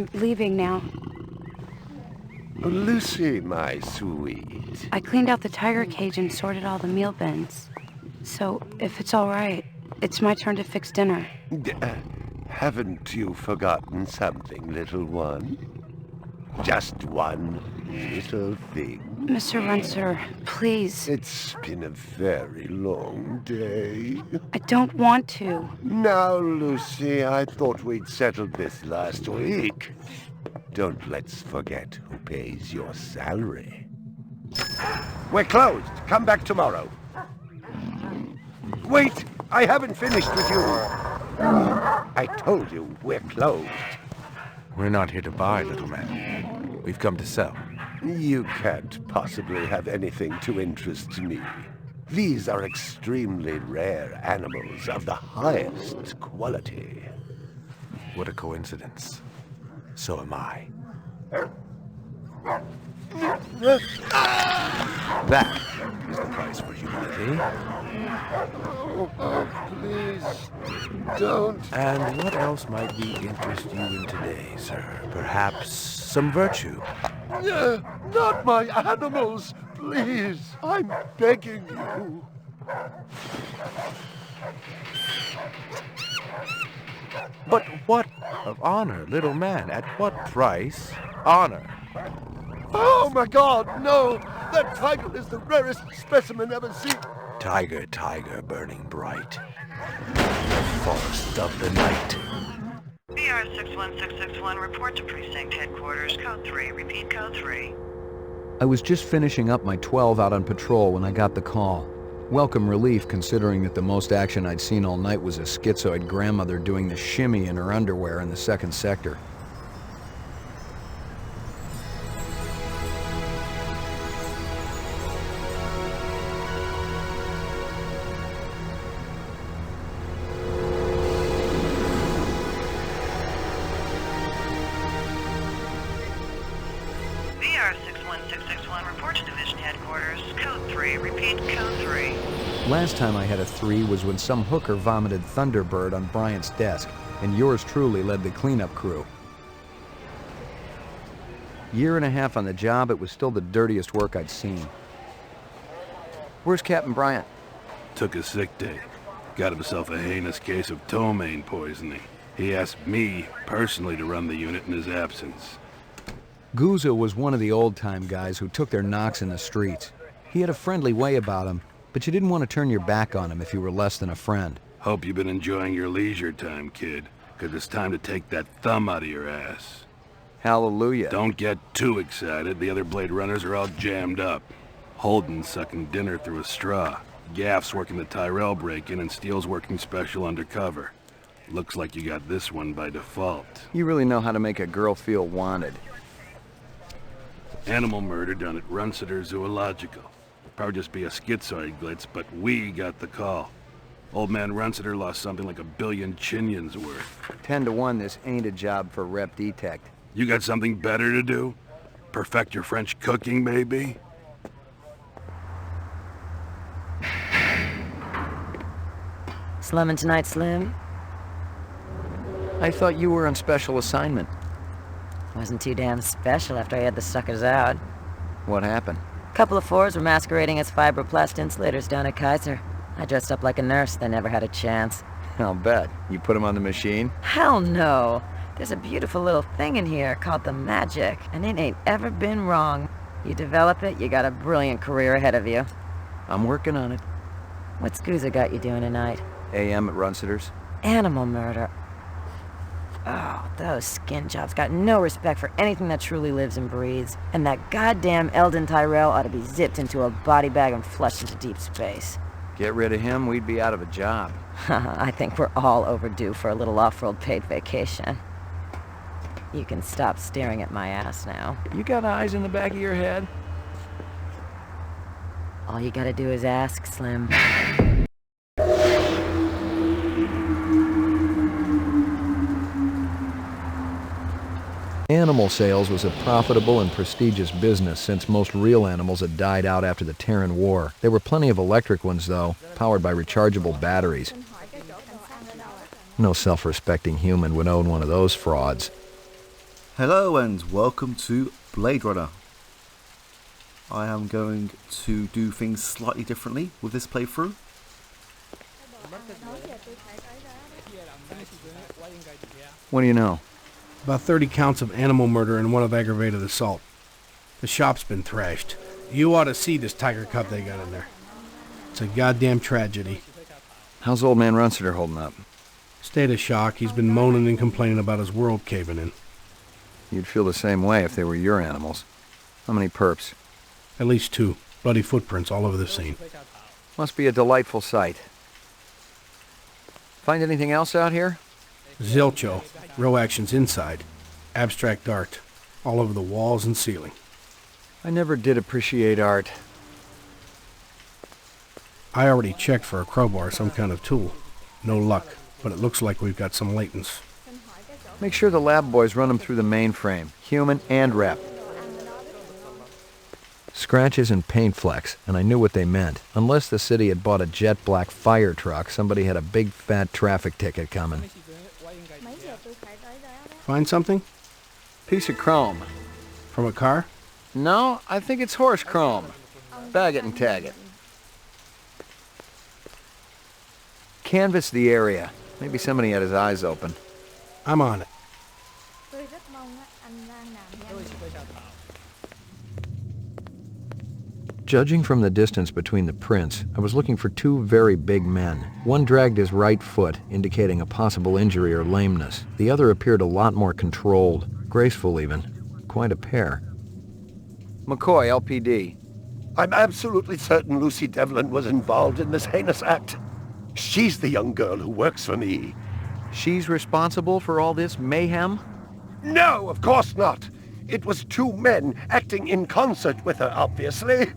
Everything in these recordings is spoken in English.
I'm leaving now. Lucy, my sweet. I cleaned out the tiger cage and sorted all the meal bins. So, if it's all right, it's my turn to fix dinner. Haven't you forgotten something, little one? Just one little thing. Mr. Runser, please. It's been a very long day. I don't want to. Now, Lucy, I thought we'd settled this last week. Don't let's forget who pays your salary. We're closed. Come back tomorrow. Wait! I haven't finished with you. I told you we're closed. We're not here to buy, little man. We've come to sell. You can't possibly have anything to interest me. These are extremely rare animals of the highest quality. What a coincidence. So am I. That is the price for humility. Oh, please, don't. And what else might we interest you in today, sir? Perhaps some virtue? Not my animals, please. I'm begging you. But what of honor, little man? At what price? Honor. Oh my God, no! That tiger is the rarest specimen ever seen. Tiger, tiger, burning bright. The forest of the night. BR 61661, report to precinct headquarters, code 3, repeat code 3. I was just finishing up my 12 out on patrol when I got the call. Welcome relief considering that the most action I'd seen all night was a schizoid grandmother doing the shimmy in her underwear in the second sector. BR 61661, report to division headquarters, code 3, repeat code 3. Last time I had a 3 was when some hooker vomited Thunderbird on Bryant's desk, and yours truly led the cleanup crew. Year and a half on the job, it was still the dirtiest work I'd seen. Where's Captain Bryant? Took a sick day. Got himself a heinous case of ptomaine poisoning. He asked me personally to run the unit in his absence. Gouza was one of the old-time guys who took their knocks in the streets. He had a friendly way about him, but you didn't want to turn your back on him if you were less than a friend. Hope you've been enjoying your leisure time, kid, because it's time to take that thumb out of your ass. Hallelujah. Don't get too excited. The other Blade Runners are all jammed up. Holden's sucking dinner through a straw. Gaff's working the Tyrell break-in, and Steele's working special undercover. Looks like you got this one by default. You really know how to make a girl feel wanted. Animal murder done at Runciter Zoological. Probably just be a schizoid glitz, but we got the call. Old man Runciter lost something like 1 billion chinions worth. 10 to 1, this ain't a job for Rep Detect. You got something better to do? Perfect your French cooking, maybe? Slumming tonight, Slim? I thought you were on special assignment. Wasn't too damn special after I had the suckers out. What happened? Couple of fours were masquerading as fibroplast insulators down at Kaiser. I dressed up like a nurse, they never had a chance. I'll bet. You put them on the machine? Hell no! There's a beautiful little thing in here called the magic, and it ain't ever been wrong. You develop it, you got a brilliant career ahead of you. I'm working on it. What's Gouza got you doing tonight? AM at Runciter's. Animal murder. Oh, those skin jobs got no respect for anything that truly lives and breathes. And that goddamn Eldon Tyrell ought to be zipped into a body bag and flushed into deep space. Get rid of him, we'd be out of a job. I think we're all overdue for a little off-world paid vacation. You can stop staring at my ass now. You got eyes in the back of your head? All you gotta do is ask, Slim. Animal sales was a profitable and prestigious business since most real animals had died out after the Terran War. There were plenty of electric ones, though, powered by rechargeable batteries. No self-respecting human would own one of those frauds. Hello and welcome to Blade Runner. I am going to do things slightly differently with this playthrough. What do you know? About 30 counts of animal murder and one of aggravated assault. The shop's been thrashed. You ought to see this tiger cub they got in there. It's a goddamn tragedy. How's old man Runsiter holding up? State of shock. He's been moaning and complaining about his world caving in. You'd feel the same way if they were your animals. How many perps? At least 2. Bloody footprints all over the scene. Must be a delightful sight. Find anything else out here? Zilcho. Row actions inside. Abstract art. All over the walls and ceiling. I never did appreciate art. I already checked for a crowbar, some kind of tool. No luck, but it looks like we've got some latents. Make sure the lab boys run them through the mainframe, human and rep. Scratches and paint flecks, and I knew what they meant. Unless the city had bought a jet black fire truck, somebody had a big fat traffic ticket coming. Find something? Piece of chrome. From a car? No, I think it's horse chrome. Bag it and tag it. Canvass the area. Maybe somebody had his eyes open. I'm on it. Judging from the distance between the prints, I was looking for 2 very big men. One dragged his right foot, indicating a possible injury or lameness. The other appeared a lot more controlled, graceful even. Quite a pair. McCoy, LPD. I'm absolutely certain Lucy Devlin was involved in this heinous act. She's the young girl who works for me. She's responsible for all this mayhem? No, of course not. It was 2 men acting in concert with her, obviously.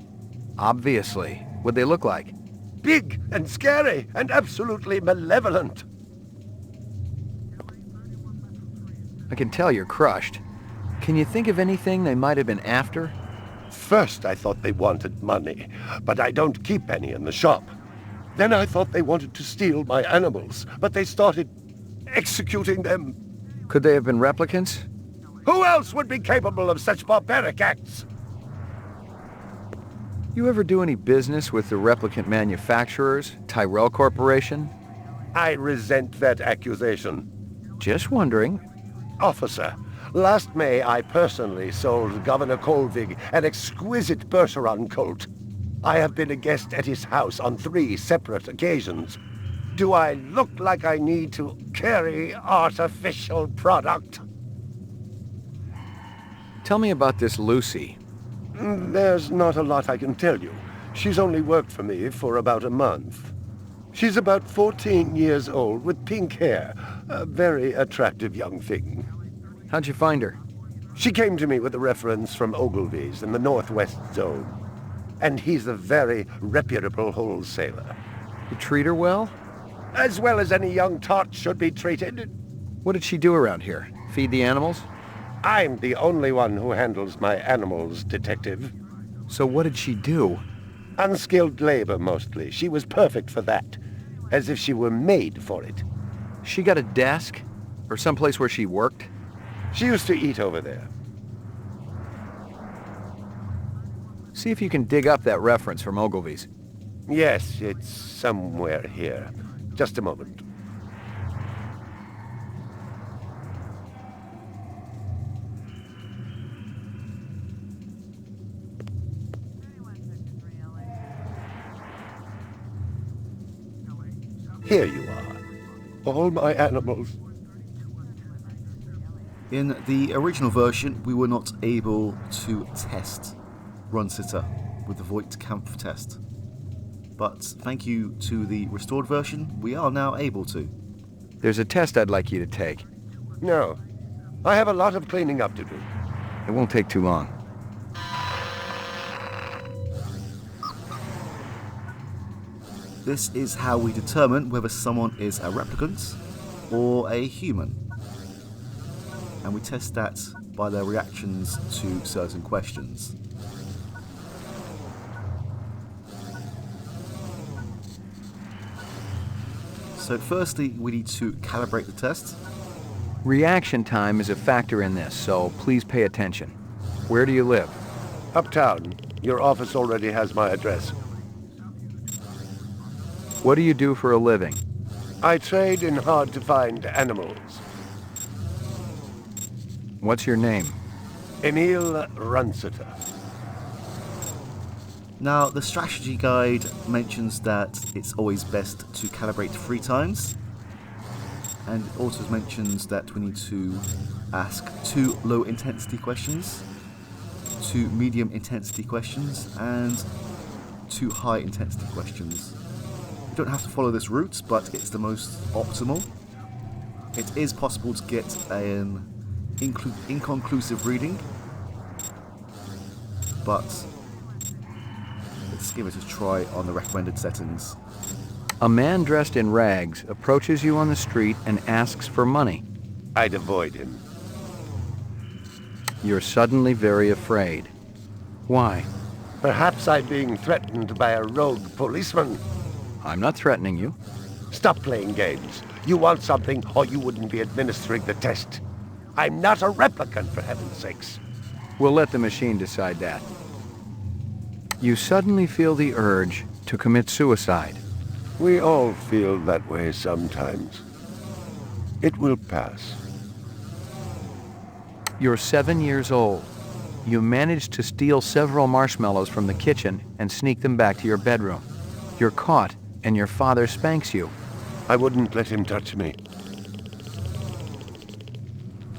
Obviously. What'd they look like? Big and scary and absolutely malevolent. I can tell you're crushed. Can you think of anything they might have been after? First I thought they wanted money, but I don't keep any in the shop. Then I thought they wanted to steal my animals, but they started executing them. Could they have been replicants? Who else would be capable of such barbaric acts? You ever do any business with the replicant manufacturers, Tyrell Corporation? I resent that accusation. Just wondering. Officer, last May I personally sold Governor Colvig an exquisite Bergeron colt. I have been a guest at his house on 3 separate occasions. Do I look like I need to carry artificial product? Tell me about this Lucy. There's not a lot I can tell you. She's only worked for me for about a month. She's about 14 years old with pink hair. A very attractive young thing. How'd you find her? She came to me with a reference from Ogilvy's in the Northwest Zone. And he's a very reputable wholesaler. You treat her well? As well as any young tot should be treated. What did she do around here? Feed the animals? I'm the only one who handles my animals, Detective. So what did she do? Unskilled labor, mostly. She was perfect for that. As if she were made for it. She got a desk? Or someplace where she worked? She used to eat over there. See if you can dig up that reference from Ogilvy's. Yes, it's somewhere here. Just a moment. Here you are. All my animals. In the original version, we were not able to test Runsiter with the Voight Kampf test. But thank you to the restored version, we are now able to. There's a test I'd like you to take. No. I have a lot of cleaning up to do. It won't take too long. This is how we determine whether someone is a replicant or a human. And we test that by their reactions to certain questions. So firstly, we need to calibrate the test. Reaction time is a factor in this, so please pay attention. Where do you live? Uptown. Your office already has my address. What do you do for a living? I trade in hard-to-find animals. What's your name? Emil Runsiter. Now, the strategy guide mentions that it's always best to calibrate 3 times. And it also mentions that we need to ask 2 low-intensity questions, 2 medium-intensity questions, and 2 high-intensity questions. You don't have to follow this route, but it's the most optimal. It is possible to get an inconclusive reading, but let's give it a try on the recommended settings. A man dressed in rags approaches you on the street and asks for money. I'd avoid him. You're suddenly very afraid. Why? Perhaps I'm being threatened by a rogue policeman. I'm not threatening you. Stop playing games. You want something, or you wouldn't be administering the test. I'm not a replicant, for heaven's sakes. We'll let the machine decide that. You suddenly feel the urge to commit suicide. We all feel that way sometimes. It will pass. You're 7 years old. You manage to steal several marshmallows from the kitchen and sneak them back to your bedroom. You're caught, and your father spanks you. I wouldn't let him touch me.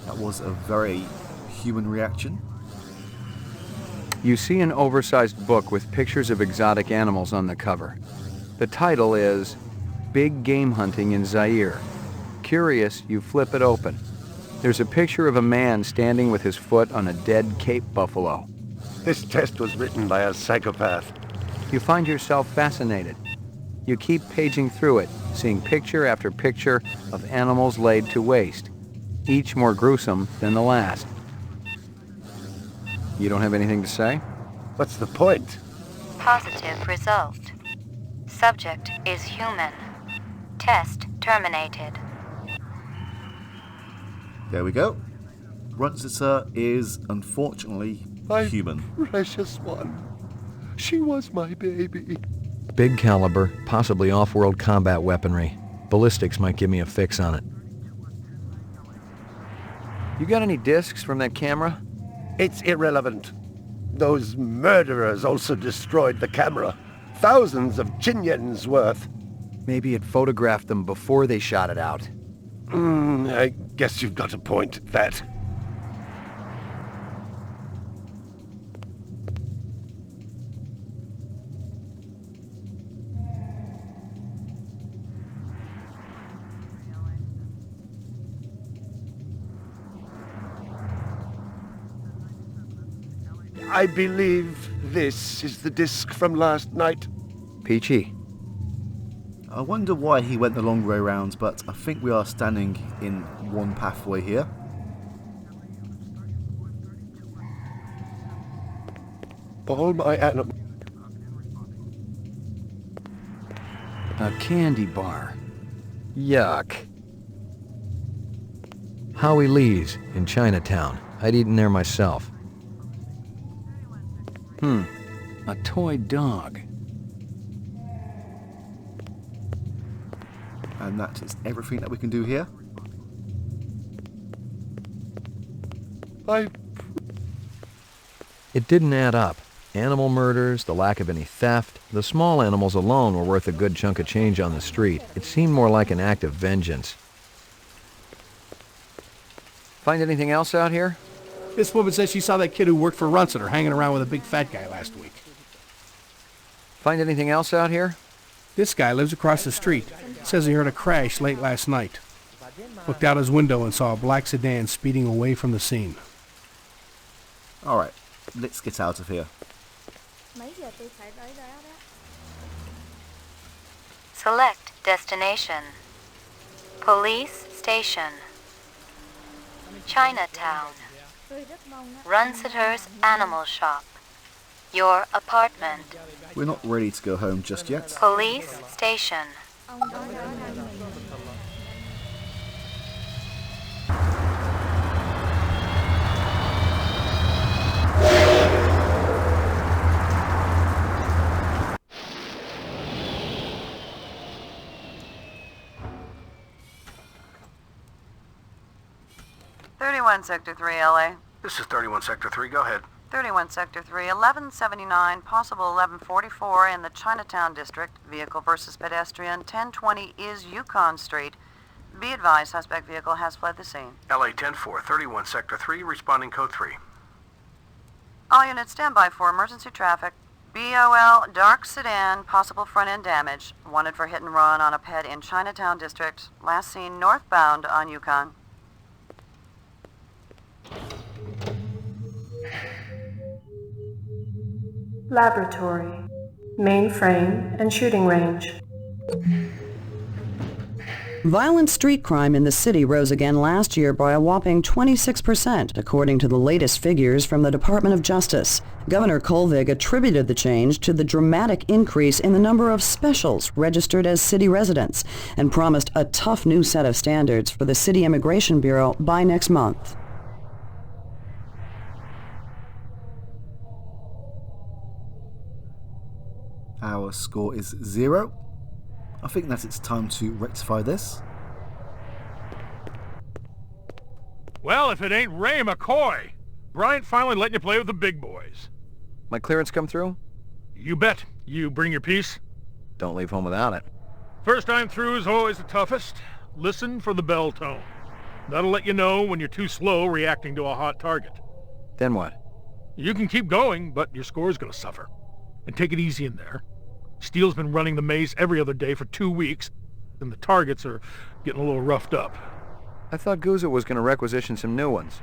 That was a very human reaction. You see an oversized book with pictures of exotic animals on the cover. The title is Big Game Hunting in Zaire. Curious, you flip it open. There's a picture of a man standing with his foot on a dead Cape buffalo. This test was written by a psychopath. You find yourself fascinated. You keep paging through it, seeing picture after picture of animals laid to waste, each more gruesome than the last. You don't have anything to say? What's the point? Positive result. Subject is human. Test terminated. There we go. Runsiter is unfortunately human. Precious one. She was my baby. Big caliber, possibly off-world combat weaponry. Ballistics might give me a fix on it. You got any discs from that camera? It's irrelevant. Those murderers also destroyed the camera. Thousands of Chinyans worth. Maybe it photographed them before they shot it out. I guess you've got a point at that. I believe this is the disc from last night. Peachy. I wonder why he went the long way round, but I think we are standing in one pathway here. All my animals. A candy bar. Yuck. Howie Lee's in Chinatown. I'd eaten there myself. A toy dog. And that is everything that we can do here. It didn't add up. Animal murders, the lack of any theft, the small animals alone were worth a good chunk of change on the street. It seemed more like an act of vengeance. Find anything else out here? This woman says she saw that kid who worked for Runsiter hanging around with a big fat guy last week. Find anything else out here? This guy lives across the street. Says he heard a crash late last night. Looked out his window and saw a black sedan speeding away from the scene. Alright, let's get out of here. Select destination. Police station. Chinatown. Runsiter's animal shop. Your apartment. We're not ready to go home just yet. Police station. 31 Sector 3, LA. This is 31 Sector 3. Go ahead. 31 Sector 3, 1179, possible 1144 in the Chinatown district. Vehicle versus pedestrian, 1020 is Yukon Street. Be advised, suspect vehicle has fled the scene. LA 10-4, 31 Sector 3, responding code 3. All units stand by for emergency traffic. BOL, dark sedan, possible front-end damage. Wanted for hit and run on a ped in Chinatown district. Last seen northbound on Yukon. Laboratory, mainframe, and shooting range. Violent street crime in the city rose again last year by a whopping 26%, according to the latest figures from the Department of Justice. Governor Kolvig attributed the change to the dramatic increase in the number of specials registered as city residents and promised a tough new set of standards for the City Immigration Bureau by next month. Our score is 0. I think that it's time to rectify this. Well, if it ain't Ray McCoy, Bryant finally letting you play with the big boys. My clearance come through? You bet. You bring your piece? Don't leave home without it. First time through is always the toughest. Listen for the bell tone. That'll let you know when you're too slow reacting to a hot target. Then what? You can keep going, but your score's gonna suffer. And take it easy in there. Steele's been running the maze every other day for 2 weeks, and the targets are getting a little roughed up. I thought Gouza was going to requisition some new ones.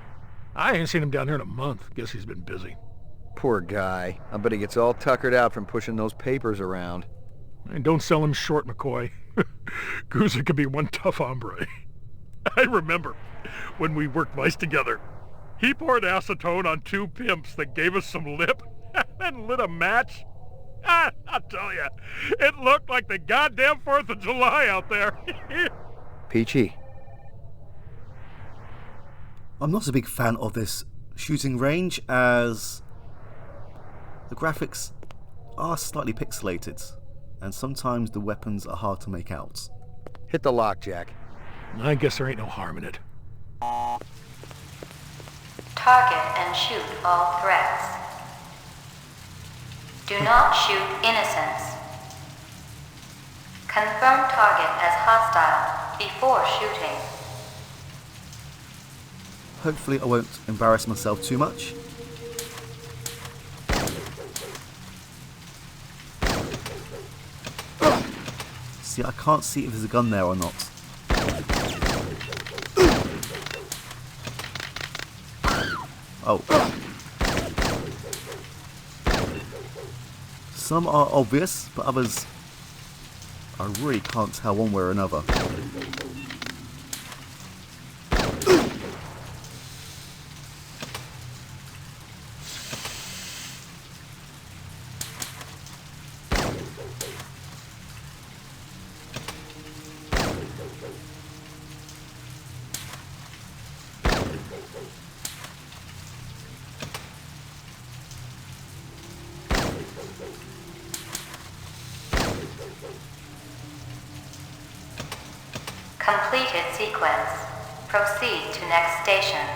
I ain't seen him down here in a month. Guess he's been busy. Poor guy. I bet he gets all tuckered out from pushing those papers around. And don't sell him short, McCoy. Gouza could be one tough hombre. I remember when we worked mice together. He poured acetone on 2 pimps that gave us some lip and lit a match. I'll tell you, it looked like the goddamn 4th of July out there. Peachy. I'm not a big fan of this shooting range, as the graphics are slightly pixelated, and sometimes the weapons are hard to make out. Hit the lock, Jack. I guess there ain't no harm in it. Target and shoot all threats. Do not shoot innocents. Confirm target as hostile before shooting. Hopefully I won't embarrass myself too much. See, I can't see if there's a gun there or not. Oh. Some are obvious, but others I really can't tell one way or another. Completed sequence. Proceed to next station.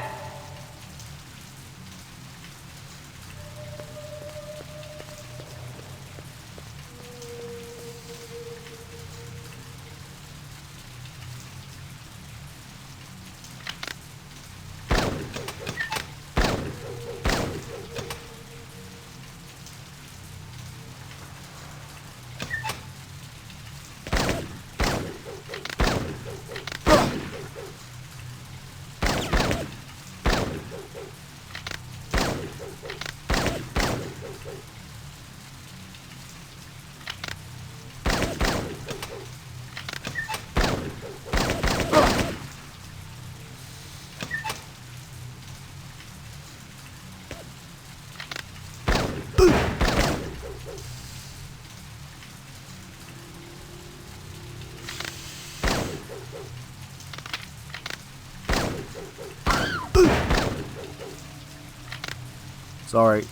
Sorry.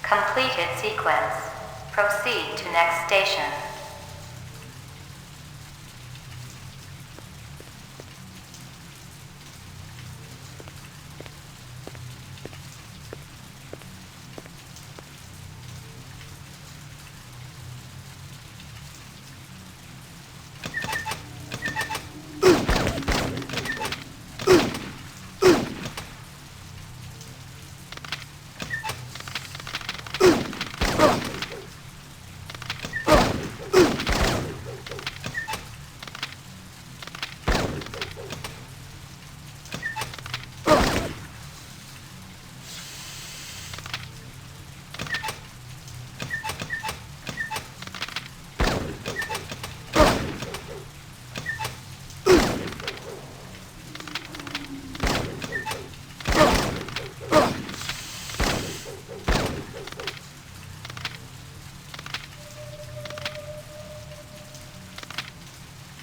Completed sequence. Proceed to next station.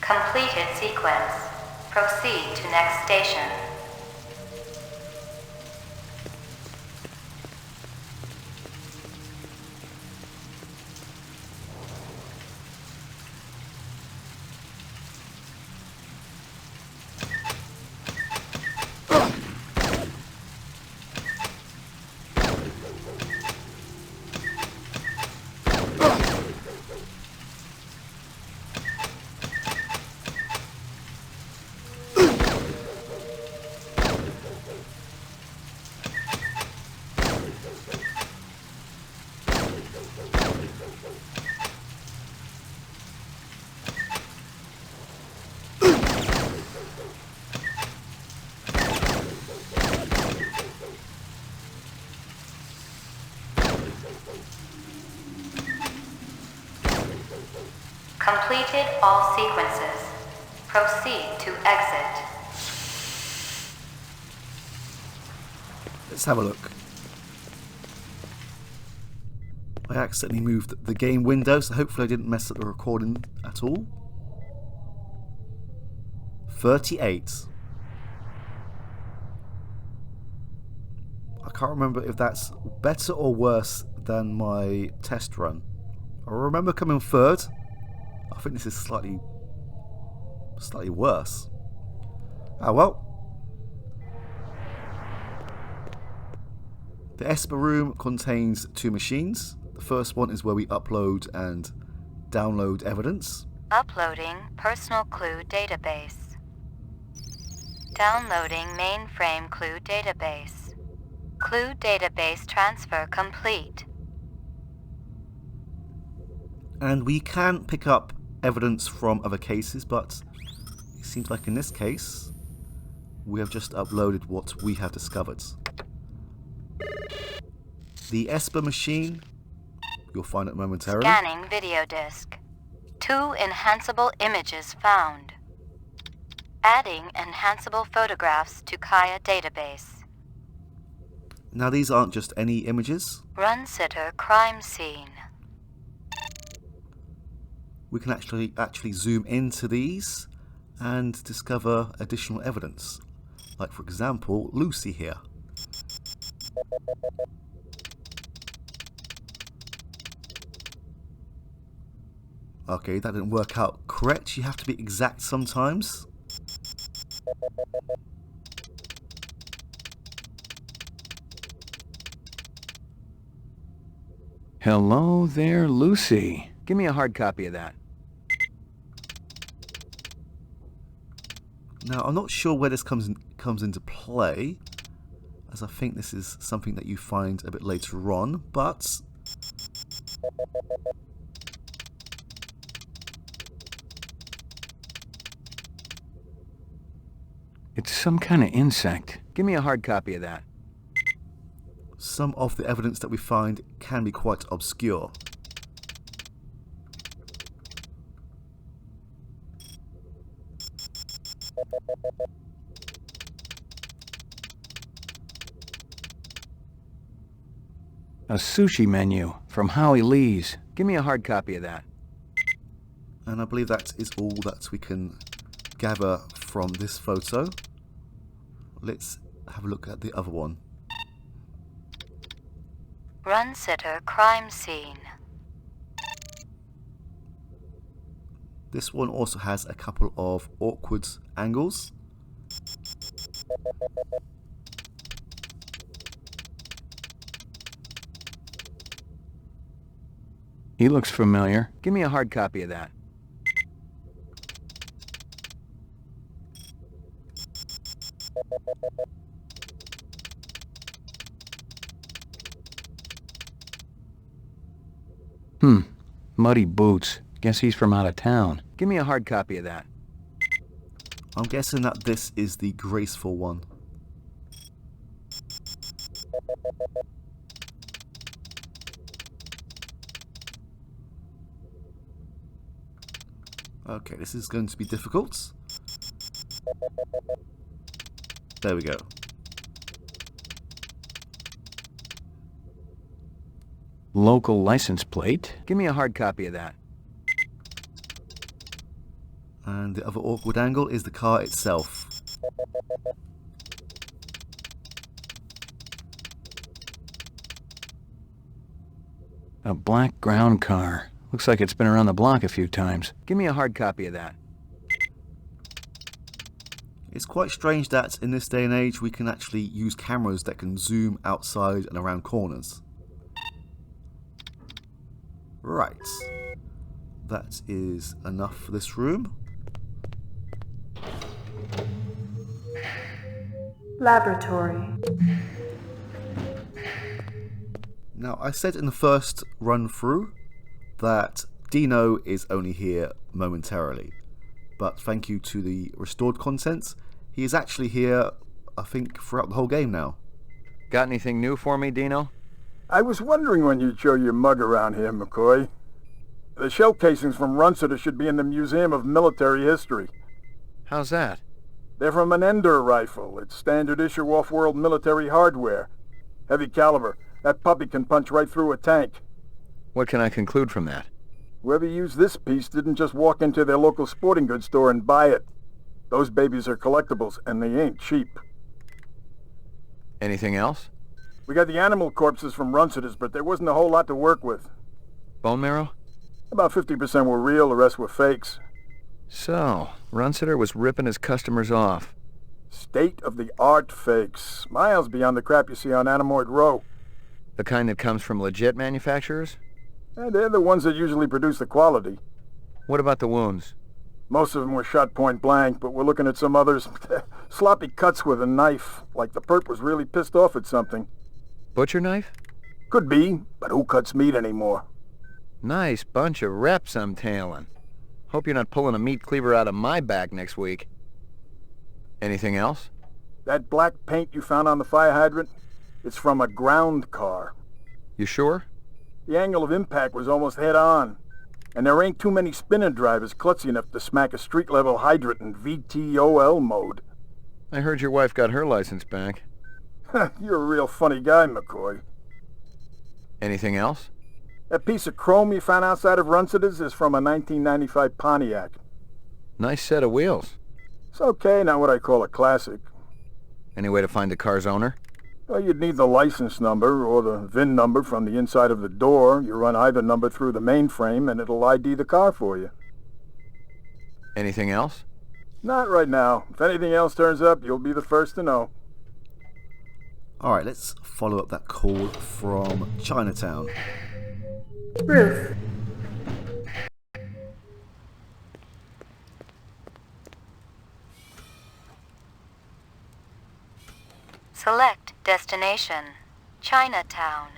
Completed sequence. Proceed to next station. Completed all sequences. Proceed to exit. Let's have a look. I accidentally moved the game window, so hopefully I didn't mess up the recording at all. 38. I can't remember if that's better or worse than my test run. I remember coming third. I think this is slightly worse. Ah well. The Esper room contains two machines. The first one is where we upload and download evidence. Uploading personal clue database. Downloading mainframe clue database. Clue database transfer complete. And we can pick up evidence from other cases, but it seems like in this case we have just uploaded what we have discovered. The Esper machine, you'll find it momentarily. Scanning video disk. 2 enhanceable images found. Adding enhanceable photographs to Kaya database. Now these aren't just any images. Run sitter crime scene. We can actually zoom into these and discover additional evidence. Like for example, Lucy here. Okay, that didn't work out correct. You have to be exact sometimes. Hello there, Lucy. Give me a hard copy of that. Now, I'm not sure where this comes into play, as I think this is something that you find a bit later on, but It's some kind of insect. Give me a hard copy of that. some of the evidence that we find can be quite obscure. A sushi menu from Howie Lee's. Give me a hard copy of that. And I believe that is all that we can gather from this photo. Let's have a look at the other one. Run sitter crime scene. This one also has a couple of awkward angles. He looks familiar. Give me a hard copy of that. Muddy boots. Guess he's from out of town. Give me a hard copy of that. I'm guessing that this is the graceful one. Okay, this is going to be difficult. There we go. Local license plate. Give me a hard copy of that. And the other awkward angle is the car itself. A black ground car. Looks like it's been around the block a few times. Give me a hard copy of that. It's quite strange that in this day and age we can actually use cameras that can zoom outside and around corners. Right. That is enough for this room. Laboratory. Now, I said in the first run through that Dino is only here momentarily, but thank you to the restored content, he is actually here, I think, throughout the whole game now. Got anything new for me, Dino? I was wondering when you'd show your mug around here, McCoy. The shell casings from Runciter should be in the Museum of Military History. How's that? They're from an Ender rifle. It's standard issue off-world military hardware. Heavy caliber. That puppy can punch right through a tank. What can I conclude from that? Whoever used this piece didn't just walk into their local sporting goods store and buy it. Those babies are collectibles, and they ain't cheap. Anything else? We got the animal corpses from Runciter's, but there wasn't a whole lot to work with. Bone marrow? About 50% were real, the rest were fakes. So, Runciter was ripping his customers off. State-of-the-art fakes. Miles beyond the crap you see on Animoid Row. The kind that comes from legit manufacturers? They're the ones that usually produce the quality. What about the wounds? Most of them were shot point blank, but we're looking at some others. Sloppy cuts with a knife, like the perp was really pissed off at something. Butcher knife? Could be, but who cuts meat anymore? Nice bunch of reps I'm tailing. Hope you're not pulling a meat cleaver out of my back next week. Anything else? That black paint you found on the fire hydrant? It's from a ground car. You sure? The angle of impact was almost head-on. And there ain't too many spinner drivers klutzy enough to smack a street-level hydrant in VTOL mode. I heard your wife got her license back. You're a real funny guy, McCoy. Anything else? That piece of chrome you found outside of Runciter's is from a 1995 Pontiac. Nice set of wheels. It's okay, not what I call a classic. Any way to find the car's owner? Well, you'd need the license number or the VIN number from the inside of the door. You run either number through the mainframe and it'll ID the car for you. Anything else? Not right now. If anything else turns up, you'll be the first to know. Alright, let's follow up that call from Chinatown. Roof. Select destination, Chinatown.